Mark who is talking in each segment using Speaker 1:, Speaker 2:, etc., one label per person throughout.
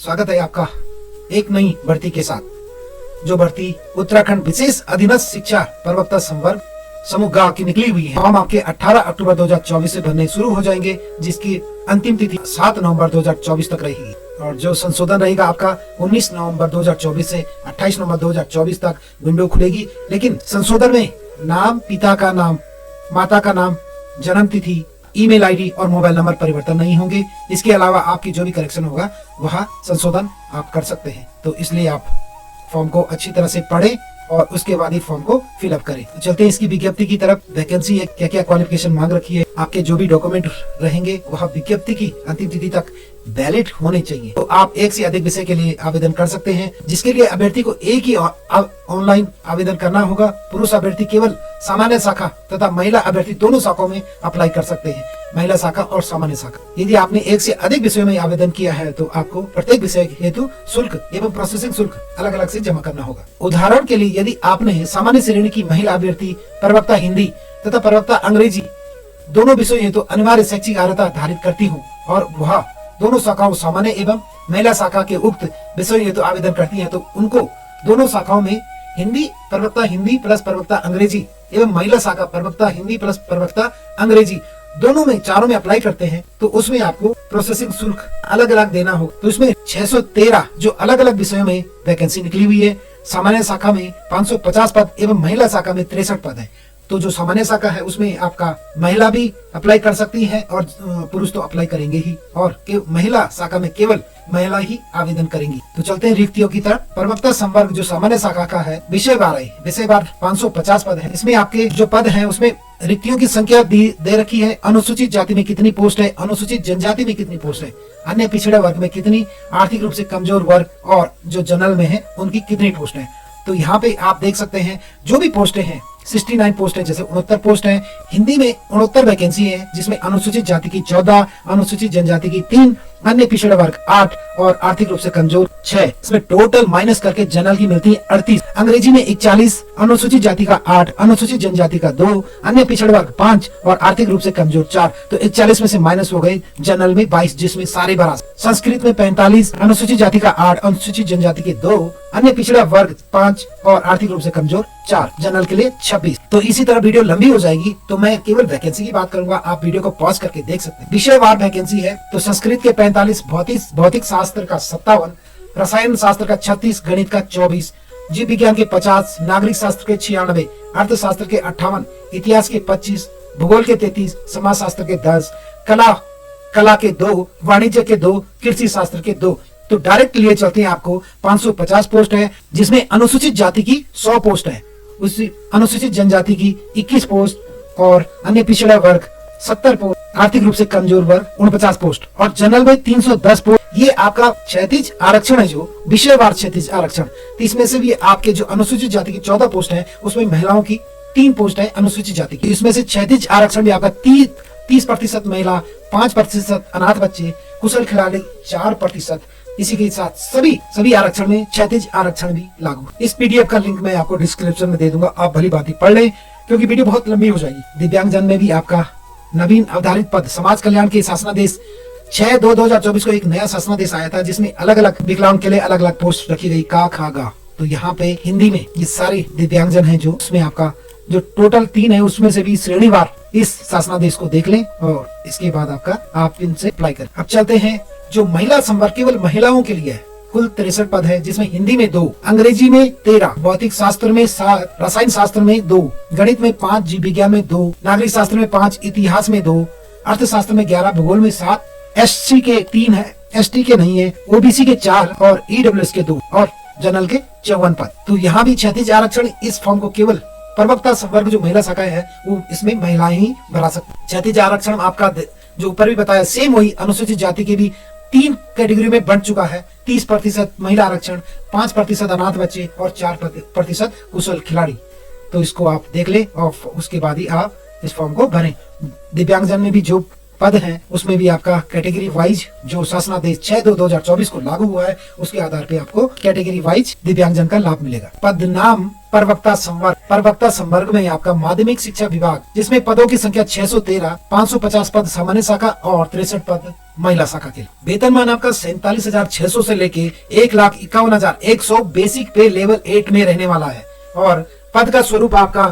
Speaker 1: स्वागत है आपका एक नई भर्ती के साथ। जो भर्ती उत्तराखंड विशेष अधीनस्थ शिक्षा प्रवक्ता संवर्ग समूह गा की निकली हुई है। फॉर्म आपके 18 अक्टूबर 2024 से भरने शुरू हो जाएंगे, जिसकी अंतिम तिथि 7 नवंबर 2024 तक रहेगी। और जो संशोधन रहेगा आपका 19 नवंबर 2024 से 28 नवंबर 2024 तक विंडो खुलेगी। लेकिन संशोधन में नाम, पिता का नाम, माता का नाम, जन्म तिथि, ईमेल आईडी और मोबाइल नंबर परिवर्तन नहीं होंगे। इसके अलावा आपकी जो भी करेक्शन होगा वह संशोधन आप कर सकते हैं। तो इसलिए आप फॉर्म को अच्छी तरह से पढ़ें और उसके बाद ही फॉर्म को फिलअप करें। तो चलते हैं इसकी विज्ञप्ति की तरफ। वैकेंसी है, क्या क्या क्वालिफिकेशन मांग रखी है, आपके जो भी डॉक्यूमेंट रहेंगे वह विज्ञप्ति की अंतिम तिथि तक वैलिड होने चाहिए। तो आप एक से अधिक विषय के लिए आवेदन कर सकते हैं, जिसके लिए अभ्यर्थी को एक ही ऑनलाइन आवेदन करना होगा। पुरुष अभ्यर्थी केवल सामान्य शाखा तथा महिला अभ्यर्थी दोनों शाखाओं में अप्लाई कर सकते हैं, महिला शाखा और सामान्य शाखा। यदि आपने एक से अधिक विषयों में आवेदन किया है तो आपको प्रत्येक विषय हेतु शुल्क एवं प्रोसेसिंग शुल्क अलग अलग से जमा करना होगा। उदाहरण के लिए, यदि आपने सामान्य श्रेणी की महिला अभ्यर्थी प्रवक्ता हिंदी तथा प्रवक्ता अंग्रेजी दोनों विषयों हेतु अनिवार्य शैक्षिक अर्हता धारित करती हो और वह दोनों शाखाओं सामान्य एवं महिला शाखा के उक्त विषयों हेतु आवेदन करती है, तो उनको दोनों शाखाओं में हिंदी प्लस प्रवक्ता अंग्रेजी एवं महिला शाखा प्रवक्ता हिंदी प्लस प्रवक्ता अंग्रेजी दोनों में, चारों में अप्लाई करते हैं तो उसमें आपको प्रोसेसिंग शुल्क अलग अलग देना हो। तो इसमें 613 जो अलग अलग विषयों में वैकेंसी निकली हुई है। सामान्य शाखा में 550 पद एवं महिला शाखा में 63 पद है। तो जो सामान्य शाखा है उसमें आपका महिला भी अप्लाई कर सकती है और पुरुष तो अप्लाई करेंगे ही, और महिला शाखा में केवल महिला ही आवेदन करेंगी। तो चलते हैं रिक्तियों की तरफ। प्रवक्ता संवर्ग जो सामान्य शाखा का है, विषयवार 550 पद है। इसमें आपके जो पद हैं उसमें रिक्तियों की संख्या दे रखी है। अनुसूचित जाति में कितनी पोस्ट है, अनुसूचित जनजाति में कितनी पोस्ट है, अन्य पिछड़े वर्ग में कितनी, आर्थिक रूप से कमजोर वर्ग और जो जनरल में है उनकी कितनी पोस्ट है। तो यहाँ पे आप देख सकते हैं जो भी पोस्टें हैं 69 पोस्ट है, जैसे 69 पोस्ट है। हिंदी में 69 वैकेंसी है, जिसमें अनुसूचित जाति की 14, अनुसूचित जनजाति की 3, अन्य पिछड़ा वर्ग 8 और आर्थिक रूप से कमजोर 6। इसमें टोटल माइनस करके जनरल की मिलती है 38। अंग्रेजी में 41, अनुसूचित जाति का 8, अनुसूचित जनजाति का 2, अन्य पिछड़ा वर्ग 5 और आर्थिक रूप से कमजोर 4। तो 41 में से माइनस हो गए जनरल में 22, जिसमें सारे 12। संस्कृत में 45, अनुसूचित जाति का 8, अनुसूचित जनजाति के 2, अन्य पिछड़ा वर्ग 5 और आर्थिक रूप से कमजोर 4, जनरल के लिए 26। तो इसी तरह वीडियो लंबी हो जाएगी, तो मैं केवल वैकेंसी की बात करूंगा, आप वीडियो को पॉज करके देख सकते हैं। विषयवार वैकेंसी है तो संस्कृत के 45, भौतिक शास्त्र का 57, रसायन शास्त्र का 36, गणित का 24, जीव विज्ञान के 50, नागरिक शास्त्र के 96, अर्थशास्त्र के 58, इतिहास के 25, भूगोल के 33, समाज शास्त्र के 10, कला के 2, वाणिज्य के 2, कृषि शास्त्र के 2। तो डायरेक्ट लिए चलते हैं। आपको 550 पोस्ट है, जिसमें अनुसूचित जाति की 100 पोस्ट है, उस अनुसूचित जनजाति की 21 पोस्ट और अन्य पिछड़ा वर्ग 70 पोस्ट, आर्थिक रूप से कमजोर वर्ग 49 पोस्ट और जनरल में 310 पोस्ट। ये आपका क्षैतिज आरक्षण है, जो विषयवार क्षैतिज आरक्षण। तो इसमें से भी आपके जो अनुसूचित जाति की 14 पोस्ट है, उसमें महिलाओं की 3 पोस्ट है अनुसूचित जाति की। इसमें से क्षैतिज आरक्षण भी आपका 30% महिला, 5% अनाथ बच्चे, कुशल खिलाड़ी 4%। इसी के साथ सभी आरक्षण में क्षैतिज आरक्षण भी लागू। इस पीडीएफ का लिंक मैं आपको डिस्क्रिप्शन में दे दूंगा, आप भली बात पढ़ लें, क्योंकि वीडियो बहुत लंबी हो जाएगी। दिव्यांगजन में भी आपका नवीन अवधारित पद समाज कल्याण के शासनादेश 6/2/2024 को एक नया शासनादेश आया था, जिसमें अलग अलग विकलांग के लिए अलग अलग पोस्ट रखी गई, का, खा, गा। तो यहाँ पे हिंदी में ये सारे दिव्यांगजन है, जो उसमें आपका जो टोटल 3 है उसमें से भी श्रेणीवार इस शासनादेश को देख लें और इसके बाद आप इनसे अप्लाई करें। अब चलते हैं जो महिला संवर्ग केवल महिलाओं के लिए है। कुल 63 पद है, जिसमें हिंदी में 2, अंग्रेजी में 13, भौतिक शास्त्र में 7, रसायन शास्त्र में 2, गणित में 5, जीव विज्ञान में 2, नागरिक शास्त्र में 5, इतिहास में 2, अर्थशास्त्र में 11, भूगोल में 7, एससी के 3 है, एसटी के नहीं है, ओबीसी के 4 और ईडब्ल्यूएस के 2 और जनरल के 54 पद। तो यहाँ भी क्षैतिज आरक्षण इस फॉर्म को केवल प्रवक्ता संवर्ग जो महिला शाखा है वो इसमें महिलाएं ही भरा सकती। क्षैतिज आरक्षण आपका जो ऊपर भी बताया सेम वही अनुसूचित जाति के भी 3 कैटेगरी में बढ़ चुका है। 30% महिला आरक्षण, 5% अनाथ बच्चे और 4% कुशल खिलाड़ी। तो इसको आप देख ले और उसके बाद ही आप इस फॉर्म को भरें। दिव्यांगजन में भी जो पद हैं उसमें भी आपका कैटेगरी वाइज जो शासनादेश 6/2/2024 को लागू हुआ है उसके आधार पे आपको कैटेगरी वाइज दिव्यांगजन का लाभ मिलेगा। पद नाम प्रवक्ता संवर्ग में आपका माध्यमिक शिक्षा विभाग, जिसमें पदों की संख्या 613, 550 पद सामान्य शाखा और 63 पद महिला शाखा के। वेतनमान आपका 47,600 से लेके 1,51,100 बेसिक पे लेवल 8 में रहने वाला है। और पद का स्वरूप आपका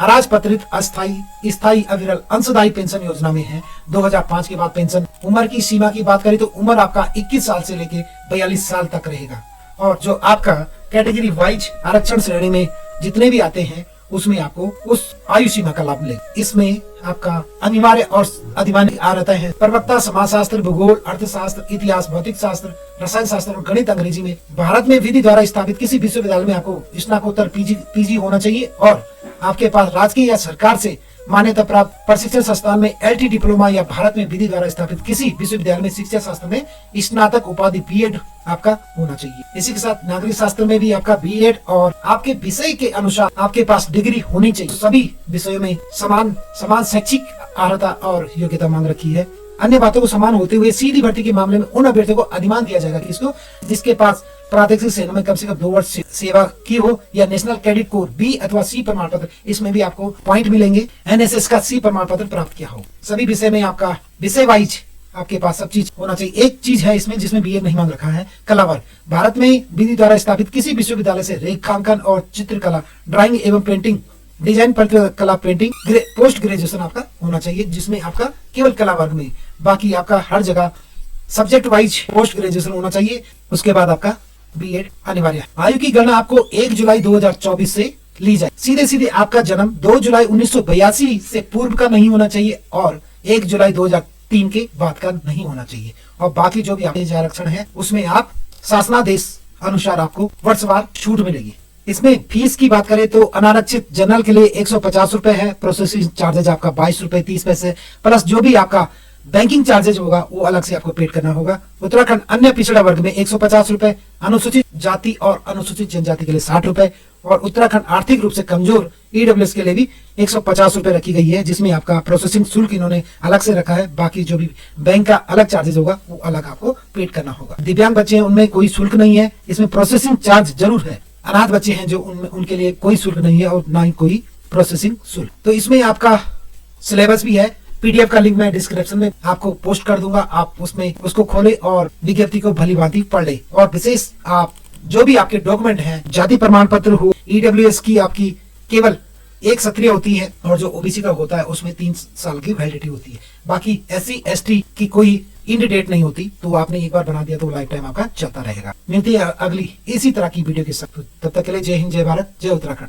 Speaker 1: अराजपत्रित अस्थायी स्थायी अविरल अंशदायी पेंशन योजना में है। 2005 के बाद पेंशन। उम्र की सीमा की बात करें तो उम्र आपका 21 साल से लेके 42 साल तक रहेगा। और जो आपका कैटेगरी वाइज आरक्षण श्रेणी में जितने भी आते हैं उसमें आपको उस आयु सीमा का लाभ मिलेगा। इसमें आपका अनिवार्य और अनिवार्य आ रहता है प्रवक्ता समाजशास्त्र, भूगोल, अर्थशास्त्र, इतिहास, भौतिक शास्त्र, रसायन शास्त्र और गणित अंग्रेजी में भारत में विधि द्वारा स्थापित किसी विश्वविद्यालय में आपको स्नातकोत्तर पीजी होना चाहिए। और आपके पास राजकीय या सरकार से मान्यता प्राप्त प्रशिक्षण संस्थान में एलटी डिप्लोमा या भारत में विधि द्वारा स्थापित किसी विश्वविद्यालय में शिक्षा शास्त्र में स्नातक उपाधि बीएड आपका होना चाहिए। इसी के साथ नागरिक शास्त्र में भी आपका बीएड और आपके विषय के अनुसार आपके पास डिग्री होनी चाहिए। सभी विषयों में समान शैक्षिक अर्हता और योग्यता मांग रखी है। अन्य बातों को समान होते हुए सीधी भर्ती के मामले में उन अभ्यर्थियों को अधिमान दिया जाएगा कि इसको जिसके पास प्रादेशिक सेना में कम से कम 2 वर्ष सेवा की हो या नेशनल कैडेट कोर बी अथवा सी प्रमाण पत्र, इसमें भी आपको पॉइंट मिलेंगे। एनएसएस का सी प्रमाण पत्र प्राप्त किया हो। सभी विषय में आपका विषय वाइज आपके पास सब चीज होना चाहिए। एक चीज है इसमें जिसमें बीएड नहीं मांग रखा है, कला वर्ग। भारत में विधि द्वारा स्थापित किसी विश्वविद्यालय से रेखांकन और चित्रकला, ड्राइंग एवं पेंटिंग, डिजाइन कला, पेंटिंग, पोस्ट ग्रेजुएशन आपका होना चाहिए, जिसमें आपका केवल कला वर्ग में। बाकी आपका हर जगह सब्जेक्ट वाइज पोस्ट ग्रेजुएशन होना चाहिए। उसके बाद आपका बीएड अनिवार्य है। आयु की गणना आपको 1 जुलाई 2024 से ली जाए। सीधे आपका जन्म 2 जुलाई 1982 से पूर्व का नहीं होना चाहिए और 1 जुलाई 2003 के बाद का नहीं होना चाहिए। और बाकी जो भी आपके आरक्षण है उसमें आप शासनादेश अनुसार आपको वर्षवार छूट मिलेगी। इसमें फीस की बात करें तो अनारक्षित जनरल के लिए 150 रुपए है, प्रोसेसिंग चार्जेज आपका 22 रुपए 30 पैसे, प्लस जो भी आपका बैंकिंग चार्जेज होगा वो अलग से आपको पेड करना होगा। उत्तराखंड अन्य पिछड़ा वर्ग में 150 रुपए, अनुसूचित जाति और अनुसूचित जनजाति के लिए 60 रुपए और उत्तराखंड आर्थिक रूप से कमजोर ईडब्ल्यूएस के लिए भी 150 रुपए रखी गई है, जिसमें आपका प्रोसेसिंग शुल्क इन्होंने अलग से रखा है। बाकी जो भी बैंक का अलग चार्जेज होगा वो अलग आपको पेड करना होगा। दिव्यांग बच्चे हैं उनमें कोई शुल्क नहीं है, इसमें प्रोसेसिंग चार्ज जरूर है। अनाथ बच्चे हैं जो उनके लिए कोई शुल्क नहीं है और ना ही कोई प्रोसेसिंग शुल्क। तो इसमें आपका सिलेबस भी है। पीडीएफ का लिंक मैं डिस्क्रिप्शन में आपको पोस्ट कर दूंगा, आप उसमें उसको खोले और विज्ञप्ति को भली भांति पढ़ ले। और विशेष आप जो भी आपके डॉक्यूमेंट हैं, जाति प्रमाण पत्र हो, ईडब्ल्यूएस की आपकी केवल एक सत्रीय होती है और जो ओबीसी का होता है उसमें 3 साल की वैलिडिटी होती है। बाकी SC ST की कोई इंड डेट नहीं होती, तो आपने एक बार बना दिया तो लाइफ टाइम आपका चलता रहेगा। मिलती है अगली इसी तरह की वीडियो के साथ, तब तक के लिए जय हिंद, जय भारत, जय उत्तराखंड।